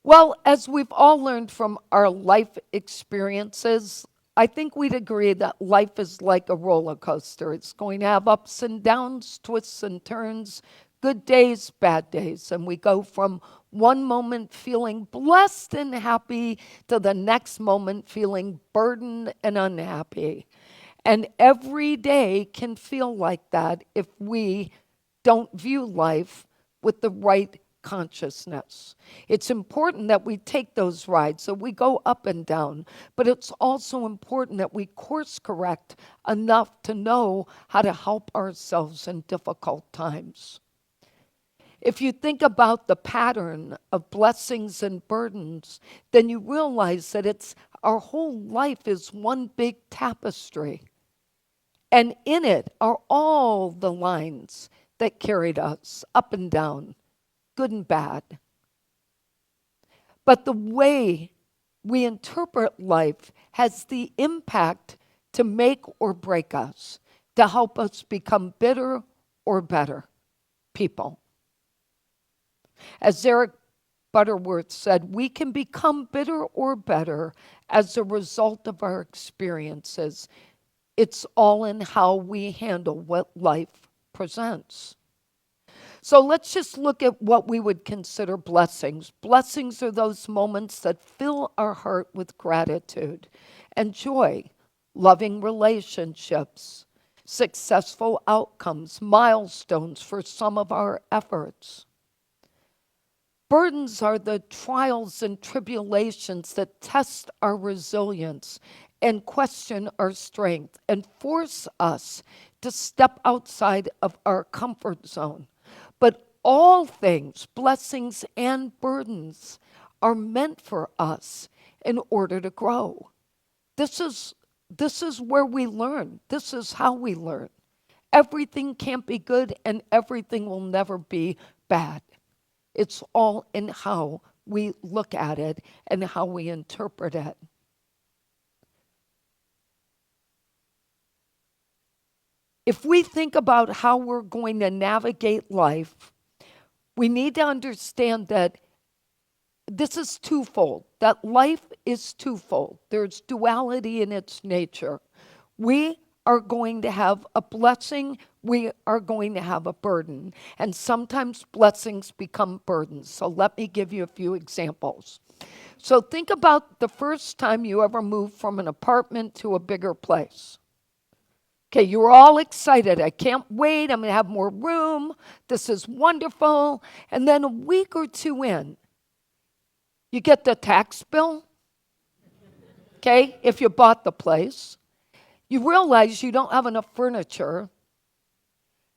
Well, as we've all learned from our life experiences, I think we'd agree that life is like a roller coaster. It's going to have ups and downs, twists and turns, good days, bad days. And we go from one moment feeling blessed and happy to the next moment feeling burdened and unhappy. And every day can feel like that if we don't view life with the right consciousness. It's important that we take those rides, so we go up and down, but it's also important that we course correct enough to know how to help ourselves in difficult times. If you think about the pattern of blessings and burdens, then you realize that it's our whole life is one big tapestry. And in it are all the lines that carried us up and down, good and bad. But the way we interpret life has the impact to make or break us, to help us become bitter or better people. As Eric Butterworth said, we can become bitter or better as a result of our experiences. It's all in how we handle what life presents. So let's just look at what we would consider blessings. Blessings are those moments that fill our heart with gratitude and joy, loving relationships, successful outcomes, milestones for some of our efforts. Burdens are the trials and tribulations that test our resilience and question our strength and force us to step outside of our comfort zone. But all things, blessings and burdens, are meant for us in order to grow. This is where we learn. This is how we learn. Everything can't be good and everything will never be bad. It's all in how we look at it and how we interpret it. If we think about how we're going to navigate life, we need to understand that this is twofold, that life is twofold. There's duality in its nature. We are going to have a blessing, we are going to have a burden. And sometimes blessings become burdens. So let me give you a few examples. So think about the first time you ever moved from an apartment to a bigger place. Okay, you were all excited. I can't wait. I'm going to have more room. This is wonderful. And then a week or two in, you get the tax bill, okay, if you bought the place. You realize you don't have enough furniture.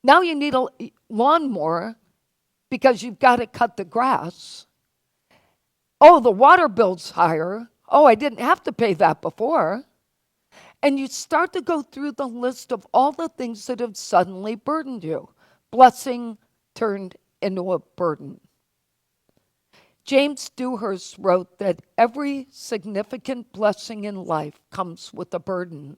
Now you need a lawnmower because you've got to cut the grass. Oh, the water bill's higher. Oh, I didn't have to pay that before. And you start to go through the list of all the things that have suddenly burdened you. Blessing turned into a burden. James Dewhurst wrote that every significant blessing in life comes with a burden.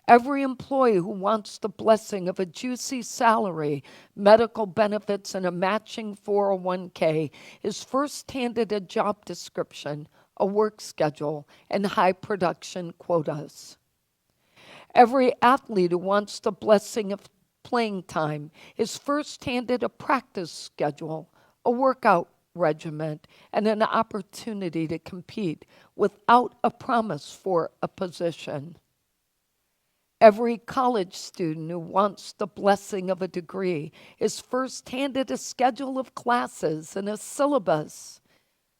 Every employee who wants the blessing of a juicy salary, medical benefits, and a matching 401k is first handed a job description, a work schedule, and high production quotas. Every athlete who wants the blessing of playing time is first handed a practice schedule, a workout regimen, and an opportunity to compete without a promise for a position. Every college student who wants the blessing of a degree is first handed a schedule of classes and a syllabus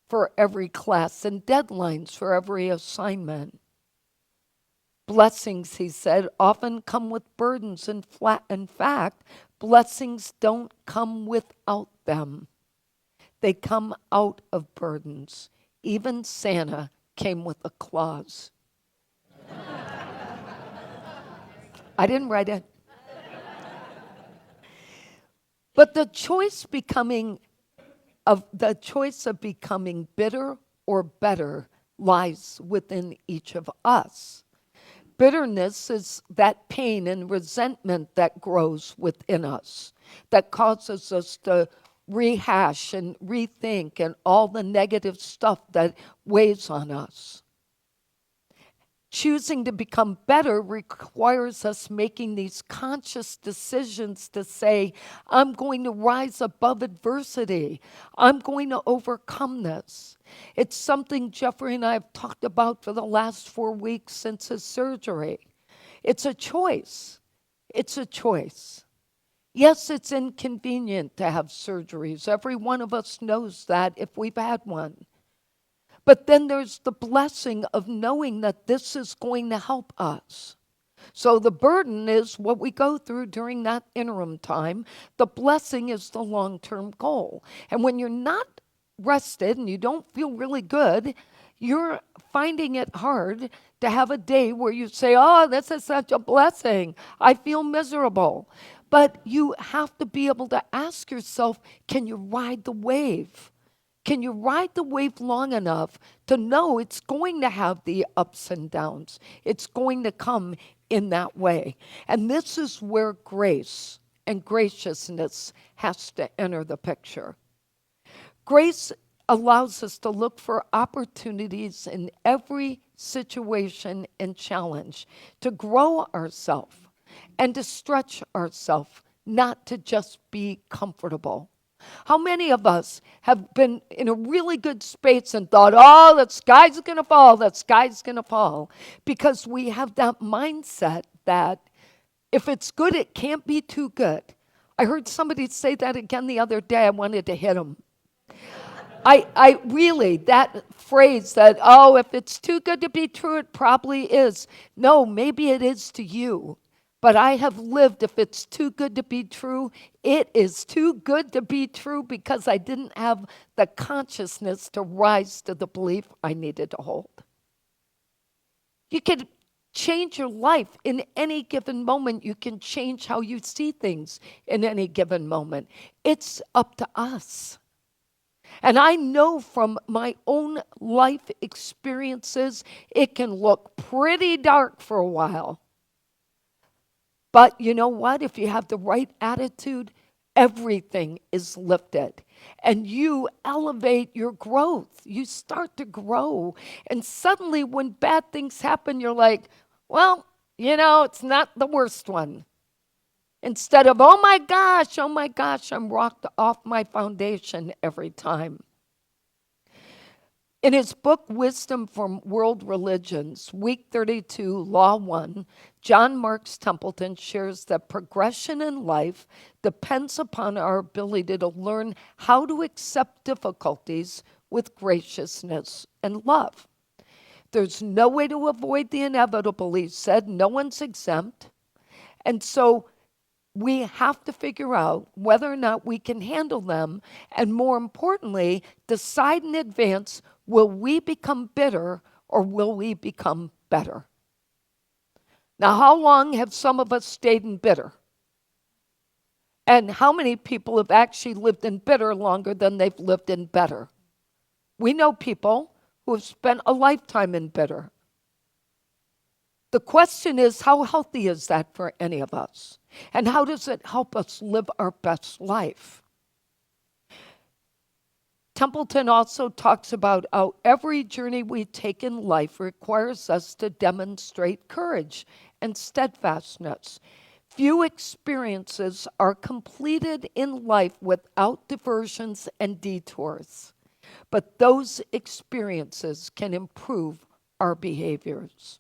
for every class and deadlines for every assignment. Blessings, he said, often come with burdens. In fact, blessings don't come without them. They come out of burdens. Even Santa came with a clause. I didn't write it. But the choice of becoming bitter or better lies within each of us. Bitterness is that pain and resentment that grows within us, that causes us to rehash and rethink and all the negative stuff that weighs on us. Choosing to become better requires us making these conscious decisions to say, I'm going to rise above adversity. I'm going to overcome this. It's something Jeffrey and I have talked about for the last 4 weeks since his surgery. It's a choice. It's a choice. Yes, it's inconvenient to have surgeries. Every one of us knows that if we've had one. But then there's the blessing of knowing that this is going to help us. So the burden is what we go through during that interim time. The blessing is the long-term goal. And when you're not rested and you don't feel really good, you're finding it hard to have a day where you say, oh, this is such a blessing. I feel miserable. But you have to be able to ask yourself, can you ride the wave? Can you ride the wave long enough to know it's going to have the ups and downs? It's going to come in that way. And this is where grace and graciousness has to enter the picture. Grace allows us to look for opportunities in every situation and challenge to grow ourselves and to stretch ourselves, not to just be comfortable. How many of us have been in a really good space and thought, oh, the sky's going to fall, the sky's going to fall, because we have that mindset that if it's good, it can't be too good. I heard somebody say that again the other day. I wanted to hit him. I really, that phrase that, oh, if it's too good to be true, it probably is. No, maybe it is to you. But I have lived, if it's too good to be true, it is too good to be true because I didn't have the consciousness to rise to the belief I needed to hold. You can change your life in any given moment. You can change how you see things in any given moment. It's up to us. And I know from my own life experiences, it can look pretty dark for a while. But you know what? If you have the right attitude, everything is lifted. And you elevate your growth. You start to grow. And suddenly when bad things happen, you're like, well, it's not the worst one. Instead of, oh my gosh, I'm rocked off my foundation every time. In his book, Wisdom from World Religions, Week 32, Law 1, John Marks Templeton shares that progression in life depends upon our ability to learn how to accept difficulties with graciousness and love. There's no way to avoid the inevitable, he said. No one's exempt. And so we have to figure out whether or not we can handle them, and more importantly, decide in advance, will we become bitter or will we become better? Now, how long have some of us stayed in bitter? And how many people have actually lived in bitter longer than they've lived in better? We know people who have spent a lifetime in bitter. The question is, how healthy is that for any of us? And how does it help us live our best life? Templeton also talks about how every journey we take in life requires us to demonstrate courage and steadfastness. Few experiences are completed in life without diversions and detours, but those experiences can improve our behaviors.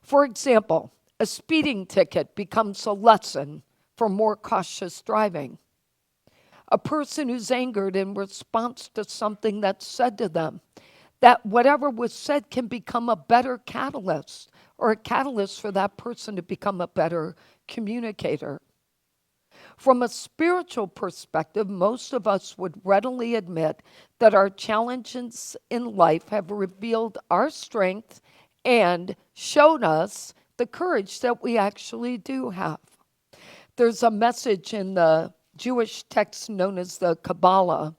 For example, a speeding ticket becomes a lesson for more cautious driving. A person who's angered in response to something that's said to them, that whatever was said can become a better catalyst, or a catalyst for that person to become a better communicator. From a spiritual perspective, most of us would readily admit that our challenges in life have revealed our strength and shown us the courage that we actually do have. There's a message in the Jewish text known as the Kabbalah,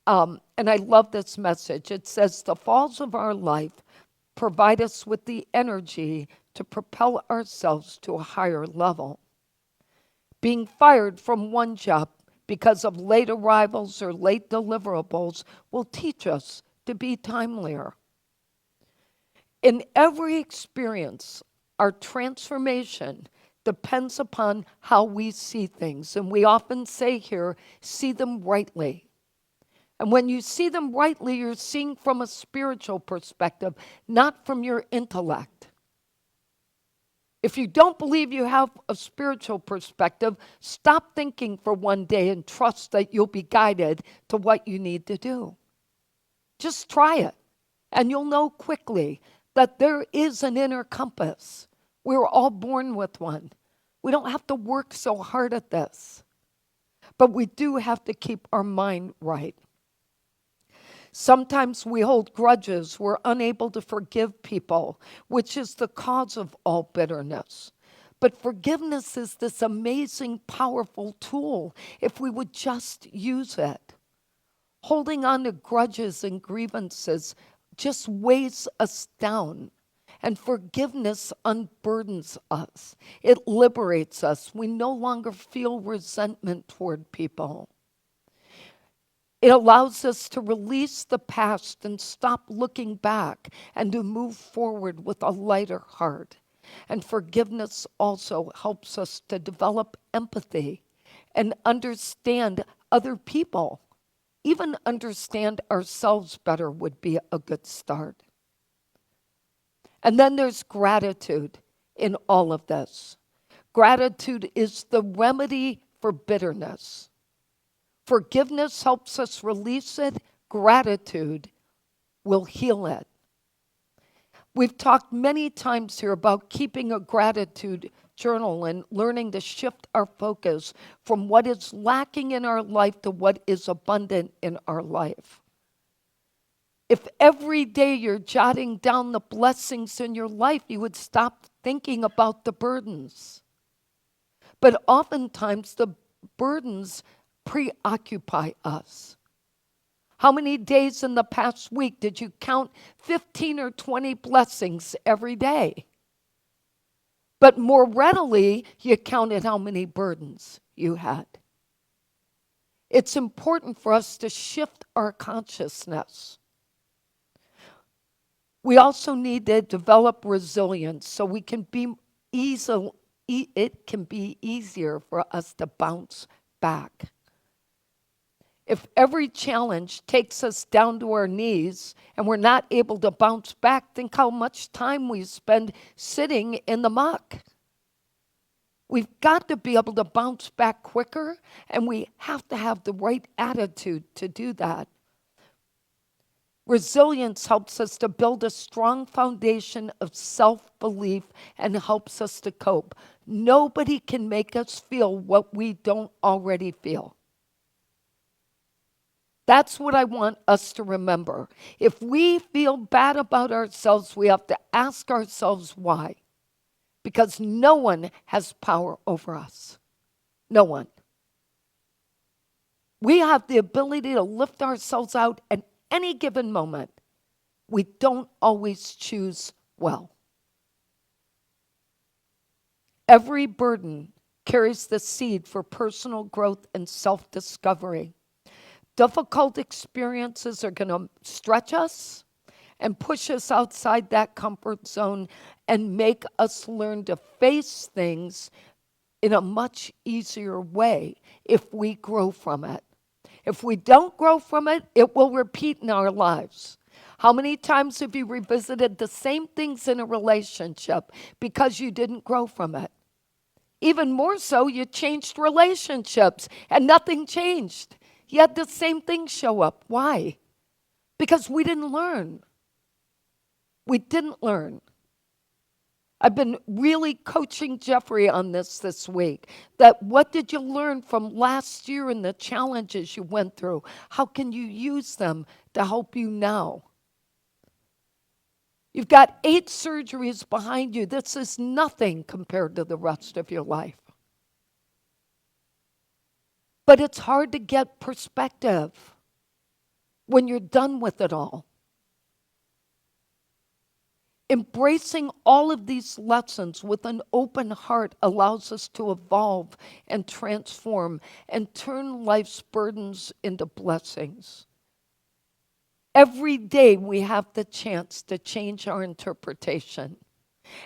and I love this message. It says, the falls of our life provide us with the energy to propel ourselves to a higher level. Being fired from one job because of late arrivals or late deliverables will teach us to be timelier. In every experience, our transformation depends upon how we see things. And we often say here, see them rightly. And when you see them rightly, you're seeing from a spiritual perspective, not from your intellect. If you don't believe you have a spiritual perspective, stop thinking for one day and trust that you'll be guided to what you need to do. Just try it, and you'll know quickly that there is an inner compass. We were all born with one. We don't have to work so hard at this, but we do have to keep our mind right. Sometimes we hold grudges. We're unable to forgive people, which is the cause of all bitterness. But forgiveness is this amazing, powerful tool if we would just use it. Holding on to grudges and grievances just weighs us down. And forgiveness unburdens us. It liberates us. We no longer feel resentment toward people. It allows us to release the past and stop looking back and to move forward with a lighter heart. And forgiveness also helps us to develop empathy and understand other people. Even understand ourselves better would be a good start. And then there's gratitude in all of this. Gratitude is the remedy for bitterness. Forgiveness helps us release it. Gratitude will heal it. We've talked many times here about keeping a gratitude journal and learning to shift our focus from what is lacking in our life to what is abundant in our life. If every day you're jotting down the blessings in your life, you would stop thinking about the burdens. But oftentimes the burdens preoccupy us. How many days in the past week did you count 15 or 20 blessings every day? But more readily, you counted how many burdens you had. It's important for us to shift our consciousness. We also need to develop resilience so we can be it can be easier for us to bounce back. If every challenge takes us down to our knees and we're not able to bounce back, think how much time we spend sitting in the muck. We've got to be able to bounce back quicker, and we have to have the right attitude to do that. Resilience helps us to build a strong foundation of self-belief and helps us to cope. Nobody can make us feel what we don't already feel. That's what I want us to remember. If we feel bad about ourselves, we have to ask ourselves why. Because no one has power over us. No one. We have the ability to lift ourselves out at any given moment. We don't always choose well. Every burden carries the seed for personal growth and self-discovery. Difficult experiences are going to stretch us and push us outside that comfort zone and make us learn to face things in a much easier way if we grow from it. If we don't grow from it, it will repeat in our lives. How many times have you revisited the same things in a relationship because you didn't grow from it? Even more so, you changed relationships and nothing changed. Yet the same things show up. Why? Because we didn't learn. We didn't learn. I've been really coaching Jeffrey on this week. That what did you learn from last year and the challenges you went through? How can you use them to help you now? You've got 8 surgeries behind you. This is nothing compared to the rest of your life. But it's hard to get perspective when you're done with it all. Embracing all of these lessons with an open heart allows us to evolve and transform and turn life's burdens into blessings. Every day we have the chance to change our interpretation.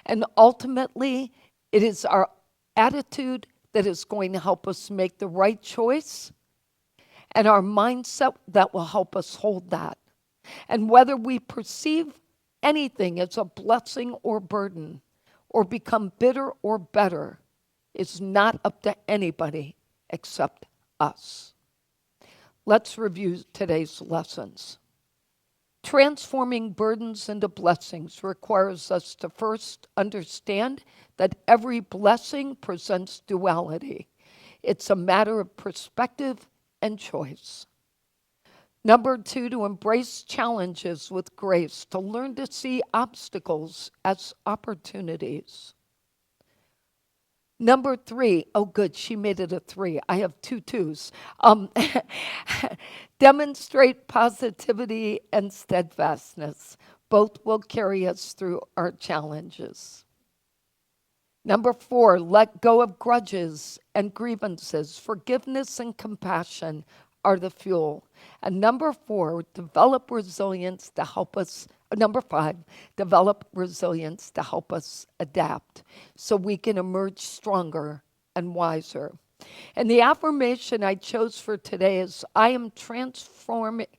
And ultimately, it is our attitude that is going to help us make the right choice, and our mindset that will help us hold that. And whether we perceive anything as a blessing or burden, or become bitter or better, is not up to anybody except us. Let's review today's lessons. Transforming burdens into blessings requires us to first understand that every blessing presents duality. It's a matter of perspective and choice. Number 2, to embrace challenges with grace, to learn to see obstacles as opportunities. Number 3, oh good, she made it a 3. I have 2 twos. Demonstrate positivity and steadfastness. Both will carry us through our challenges. Number 4, let go of grudges and grievances. Forgiveness and compassion are the fuel. And number 4, develop resilience to help us. Number 5, develop resilience to help us adapt so we can emerge stronger and wiser. And the affirmation I chose for today is, I am transforming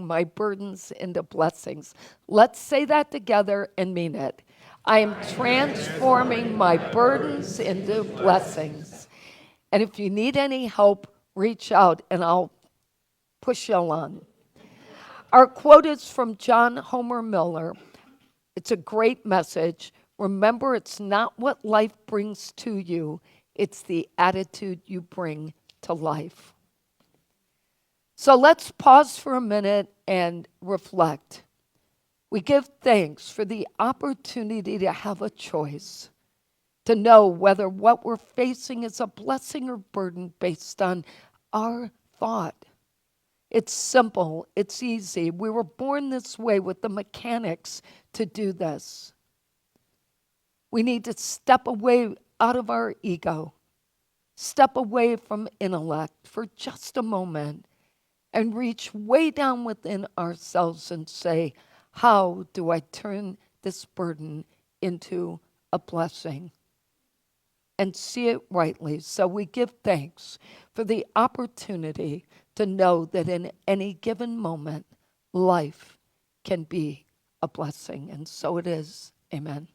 my burdens into blessings. Let's say that together and mean it. I am transforming my burdens into blessings. And if you need any help, reach out and I'll push you along. Our quote is from John Homer Miller. It's a great message. Remember, it's not what life brings to you, it's the attitude you bring to life. So let's pause for a minute and reflect. We give thanks for the opportunity to have a choice, to know whether what we're facing is a blessing or burden based on our thought. It's simple, it's easy. We were born this way with the mechanics to do this. We need to step away out of our ego, step away from intellect for just a moment, and reach way down within ourselves and say, how do I turn this burden into a blessing? And see it rightly. So we give thanks for the opportunity to know that in any given moment, life can be a blessing. And so it is. Amen.